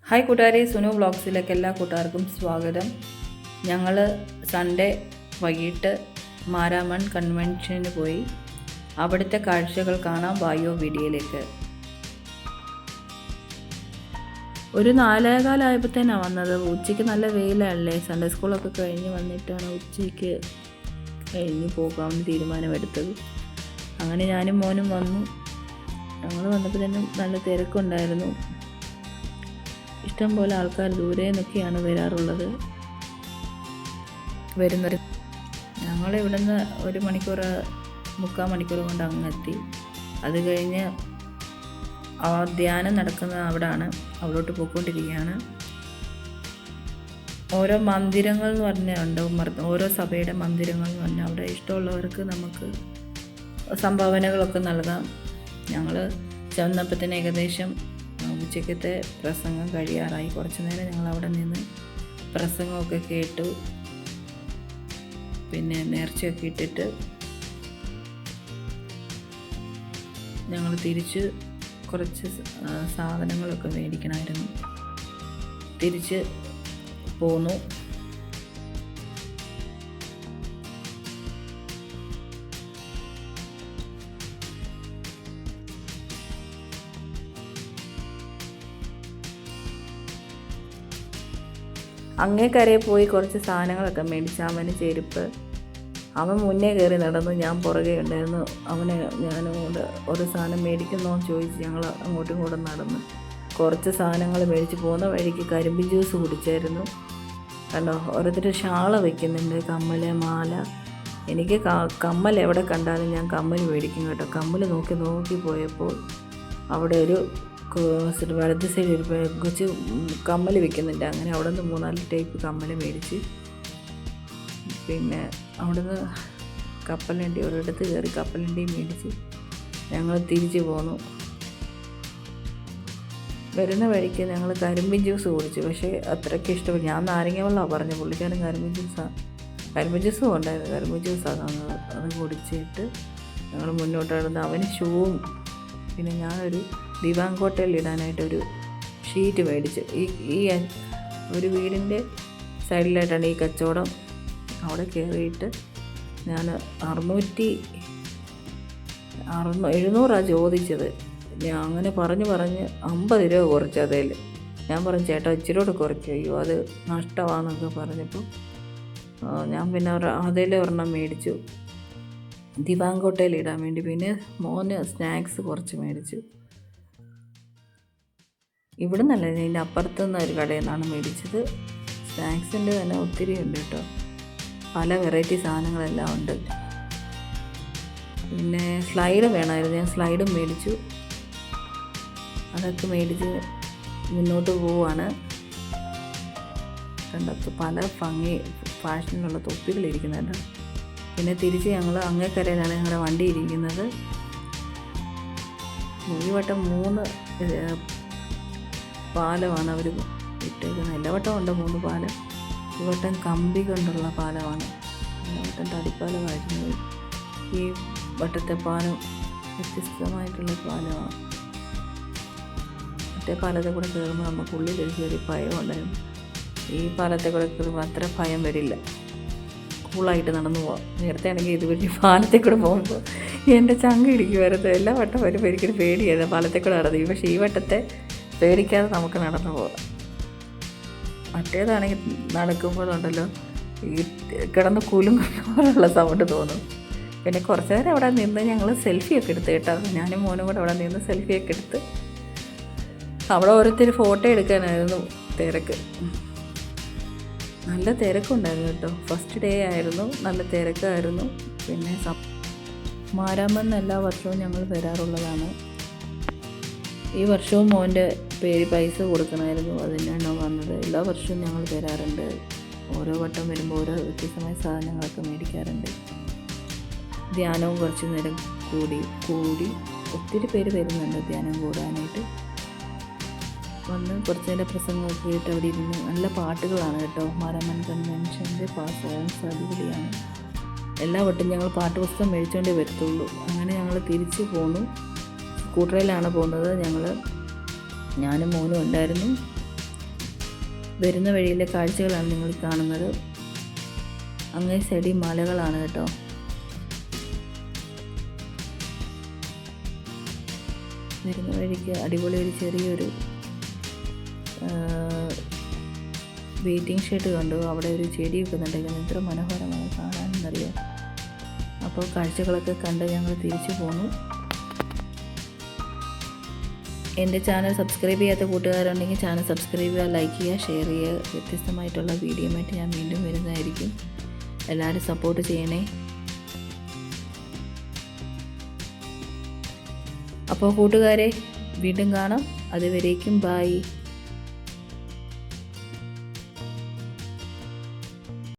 Hi കൂട്ടുകാരെ, സുനു വ്ളോഗ്സിലേക്ക് എല്ലാ കൂട്ടുകാർക്കും സ്വാഗതം. ഞങ്ങൾ സൺഡേ വൈകിട്ട് മാരാമൺ കൺവെൻഷന് പോയി. അവിടുത്തെ കാഴ്ചകൾ കാണാം. വായോ വീഡിയോയിലേക്ക്. ഒരു 4:15 വന്നത്. ഉച്ചയ്ക്ക് നല്ല വെയിലല്ലേ. സൺഡേ സ്കൂളൊക്കെ കഴിഞ്ഞ് വന്നിട്ടാണ് ഉച്ചയ്ക്ക് കഴിഞ്ഞ് പോകാമെന്ന് തീരുമാനമെടുത്തത്. അങ്ങനെ ഞാനും മോനും വന്നു. ഞങ്ങൾ വന്നപ്പോൾ തന്നെ നല്ല തിരക്കുണ്ടായിരുന്നു. ഇഷ്ടംപോലെ ആൾക്കാർ ദൂരെ നിന്നൊക്കെയാണ് വരാറുള്ളത്. വരുന്നത് ഞങ്ങളിവിടുന്ന് 1 മണിക്കൂർ 3/4 മണിക്കൂർ കൊണ്ട് അങ്ങെത്തി. അത് കഴിഞ്ഞ് ധ്യാനം നടക്കുന്ന അവിടാണ്. അവിടോട്ട് പോയിക്കൊണ്ടിരിക്കുകയാണ്. ഓരോ മന്ദിരങ്ങൾ എന്ന് പറഞ്ഞുണ്ട്, ഓരോ സഭയുടെ മന്ദിരങ്ങൾ എന്ന് പറഞ്ഞാൽ അവിടെ ഇഷ്ടമുള്ളവർക്ക് നമുക്ക് സംഭാവനകളൊക്കെ നൽകാം. ഞങ്ങൾ ചെന്നപ്പത്തിന് ഏകദേശം ഉച്ചയ്ക്കത്തെ പ്രസംഗം കഴിയാറായി. കുറച്ച് നേരം ഞങ്ങൾ അവിടെ നിന്ന് പ്രസംഗമൊക്കെ കേട്ടു. പിന്നെ നേർച്ചയൊക്കെ ഇട്ടിട്ട് ഞങ്ങൾ തിരിച്ച് കുറച്ച് സാധനങ്ങളൊക്കെ മേടിക്കണമായിരുന്നു. തിരിച്ച് പോന്നു. അങ്ങേക്കരയിൽ പോയി കുറച്ച് സാധനങ്ങളൊക്കെ മേടിച്ച് അവന് ചെരുപ്പ്. അവൻ മുന്നേ കയറി നടന്നു, ഞാൻ പുറകെ ഉണ്ടായിരുന്നു. അവനെ ഞാനോട് ഒരു സാധനം മേടിക്കുന്നോ എന്ന് ചോദിച്ച് ഞങ്ങൾ അങ്ങോട്ടും ഇങ്ങോട്ടും നടന്ന് കുറച്ച് സാധനങ്ങൾ മേടിച്ച് പോകുന്ന വഴിക്ക് കരിമ്പ് ജ്യൂസ് കുടിച്ചായിരുന്നു. കണ്ടോ, ഓരോരുത്തർ ഷാള വയ്ക്കുന്നുണ്ട്, കമ്മൽ, മാല. എനിക്ക് കമ്മൽ എവിടെ കണ്ടാലും ഞാൻ കമ്മൽ മേടിക്കും കേട്ടോ. കമ്മൽ നോക്കി പോയപ്പോൾ അവിടെ ഒരു വലത് സൈഡ് ഒരു കൊച്ച് കമ്മൽ വെക്കുന്നുണ്ട്. അങ്ങനെ അവിടെ നിന്ന് 3-4 ടൈപ്പ് കമ്മൽ മേടിച്ച് പിന്നെ അവിടെ നിന്ന് കപ്പലണ്ടി ഒരിടത്ത് കയറി കപ്പലണ്ടിയും മേടിച്ച് ഞങ്ങൾ തിരിച്ച് പോന്നു. വരുന്ന വഴിക്ക് ഞങ്ങൾ കരിമ്പിൻ ജ്യൂസ് കുടിച്ചു. പക്ഷേ അത്രയ്ക്ക് ഇഷ്ടപ്പെട്ടു. ഞാൻ നാരങ്ങ വെള്ളമാണ് പറഞ്ഞു, പുള്ളിക്കാരൻ കരിമ്പിൻ ജ്യൂസും ഉണ്ടായിരുന്നു. കരിമ്പിൻ ജ്യൂസാണ് അത് കുടിച്ചിട്ട് ഞങ്ങൾ മുന്നോട്ട് നടന്ന്. അവന് ഷൂവും പിന്നെ ഞാനൊരു ദിവാങ്കോട്ടയിൽ ഇടാനായിട്ടൊരു ഷീറ്റ് മേടിച്ചു. ഈ ഒരു വീടിൻ്റെ സൈഡിലായിട്ടാണ് ഈ കച്ചവടം. അവിടെ കയറിയിട്ട് ഞാൻ 700 ചോദിച്ചത്. ഞാൻ അങ്ങനെ പറഞ്ഞ് 50 രൂപ കുറച്ച് അതിൽ. ഞാൻ പറഞ്ഞു, ചേട്ടാ ഇച്ചിരിയോടെ കുറയ്ക്കും. അയ്യോ അത് നഷ്ടമാണെന്നൊക്കെ പറഞ്ഞപ്പോൾ ഞാൻ പിന്നെ അതിൽ ഒരെണ്ണം മേടിച്ചു, ദിവാങ്കോട്ടയിൽ ഇടാൻ വേണ്ടി. പിന്നെ മോന് സ്നാക്സ് കുറച്ച് മേടിച്ചു. ഇവിടെ നിന്നല്ല, ഇതിൻ്റെ അപ്പുറത്തുനിന്ന് ഒരു കടയിൽ നിന്നാണ് മേടിച്ചത്. സ്നാക്സിൻ്റെ തന്നെ ഒത്തിരി ഉണ്ട് കേട്ടോ. പല വെറൈറ്റി സാധനങ്ങളെല്ലാം ഉണ്ട്. പിന്നെ സ്ലൈഡ് വേണമായിരുന്നു, ഞാൻ സ്ലൈഡും മേടിച്ചു. അതൊക്കെ മേടിച്ച് മുന്നോട്ട് പോവുകയാണ്. കണ്ടപ്പോൾ പല ഫാഷനിലുള്ള തൊപ്പികളിരിക്കുന്നുണ്ട്. പിന്നെ തിരിച്ച് ഞങ്ങൾ അങ്ങേക്കരയിലാണ് ഞങ്ങളുടെ വണ്ടി ഇരിക്കുന്നത്. ഈ വട്ടം 3 പാലമാണ് അവർ ഇട്ടേക്കുന്നത്. എല്ലാ വട്ടം ഉണ്ട് 3 പാലം. ഈ വട്ടം കമ്പി കൊണ്ടുള്ള പാലമാണ്. എല്ലാ വട്ടം തടിപ്പാലമായിരുന്നു. ഈ വട്ടത്തെ പാലം വ്യത്യസ്തമായിട്ടുള്ള പാലമാണ്. മറ്റേ പാലത്തെ കൂടെ കയറുമ്പോൾ നമുക്ക് ഉള്ളിൽ ചെറിയ ഭയം ഉണ്ടായിരുന്നു. ഈ പാലത്തെ കൂടെ കയറുമ്പോൾ അത്ര ഭയം വരില്ല, കൂളായിട്ട് നടന്നു പോവാം. നേരത്തെ ആണെങ്കിൽ ഇതുവഴി പാലത്തെ കൂടെ പോകുമ്പോൾ എൻ്റെ ചങ്ക് ഇടിക്കുമായിരുന്നു. എല്ലാ വട്ടം വരുമ്പോൾ എനിക്കൊരു പേടിയായിരുന്നു പാലത്തെ കൂടെ നടന്നു. പക്ഷേ ഈ വട്ടത്തെ പേടിക്കാതെ നമുക്ക് നടന്നു പോകാം. മറ്റേതാണെങ്കിൽ നടക്കുമ്പോഴുണ്ടല്ലോ ഈ കിടന്ന് കുലുങ്ങുമ്പോഴുള്ള സൗണ്ട് തോന്നും. പിന്നെ കുറച്ച് നേരം അവിടെ നിന്ന് ഞങ്ങൾ സെൽഫിയൊക്കെ എടുത്ത് കേട്ടോ. ഞാനും മോനും കൂടെ അവിടെ നിന്ന് സെൽഫിയൊക്കെ എടുത്ത്. അവിടെ ഓരോരുത്തർ ഫോട്ടോ എടുക്കാനായിരുന്നു തിരക്ക്. നല്ല തിരക്കുണ്ടായിരുന്നു കേട്ടോ. ഫസ്റ്റ് ഡേ ആയിരുന്നു, നല്ല തിരക്കായിരുന്നു. പിന്നെ മാരാമൺ എല്ലാ വർഷവും ഞങ്ങൾ വരാറുള്ളതാണ്. ഈ വർഷവും മോൻ്റെ പേര് പൈസ കൊടുക്കണമായിരുന്നു, അതിനാണ് വന്നത്. എല്ലാ വർഷവും ഞങ്ങൾ വരാറുണ്ട്. ഓരോ വട്ടം വരുമ്പോൾ ഓരോ വ്യത്യസ്തമായ സാധനങ്ങളൊക്കെ മേടിക്കാറുണ്ട്. ധ്യാനവും കുറച്ച് നേരം കൂടി ഒത്തിരി പേര് വരുന്നുണ്ട് ധ്യാനം കൂടാനായിട്ട്. വന്ന് കുറച്ച് നേരം പ്രസംഗമൊക്കെ കേട്ട് അവിടെ ഇരുന്ന്. നല്ല പാട്ടുകളാണ് കേട്ടോ. മാരാമൺ കൺവെൻഷൻ്റെ സോങ്സ് അടിപൊളിയാണ്. എല്ലാ വട്ടം ഞങ്ങൾ പാട്ട് പുസ്തകം മേടിച്ചുകൊണ്ടേ വരത്തുള്ളൂ. അങ്ങനെ ഞങ്ങൾ തിരിച്ച് പോന്നു. സ്കൂട്ടറിലാണ് പോകുന്നത്. ഞാനും മോനും ഉണ്ടായിരുന്നു. വരുന്ന വഴിയിലെ കാഴ്ചകളാണ് നിങ്ങൾ കാണുന്നത്. അങ്ങേ സൈഡിൽ മലകളാണ് കേട്ടോ. വരുന്ന വഴിക്ക് അടിപൊളി ഒരു ചെറിയൊരു വെയിറ്റിംഗ് ഷെഡ് കണ്ടു. അവിടെ ഒരു ചെടിയൊക്കെ നട്ടിരിക്കുന്നത് എത്ര മനോഹരമാണ് കാണാനെന്നറിയാം. അപ്പോൾ കാഴ്ചകളൊക്കെ കണ്ട് ഞങ്ങൾ തിരിച്ചു പോന്നു. എൻ്റെ ചാനൽ സബ്സ്ക്രൈബ് ചെയ്യാത്ത കൂട്ടുകാരുണ്ടെങ്കിൽ ചാനൽ സബ്സ്ക്രൈബ് ചെയ്യുക, ലൈക്ക് ചെയ്യുക, ഷെയർ ചെയ്യുക. വ്യത്യസ്തമായിട്ടുള്ള വീഡിയോയുമായിട്ട് ഞാൻ വീണ്ടും വരുന്നതായിരിക്കും. എല്ലാവരും സപ്പോർട്ട് ചെയ്യണേ. അപ്പോൾ കൂട്ടുകാരെ വീണ്ടും കാണാം. അതുവരേക്കും ബൈ.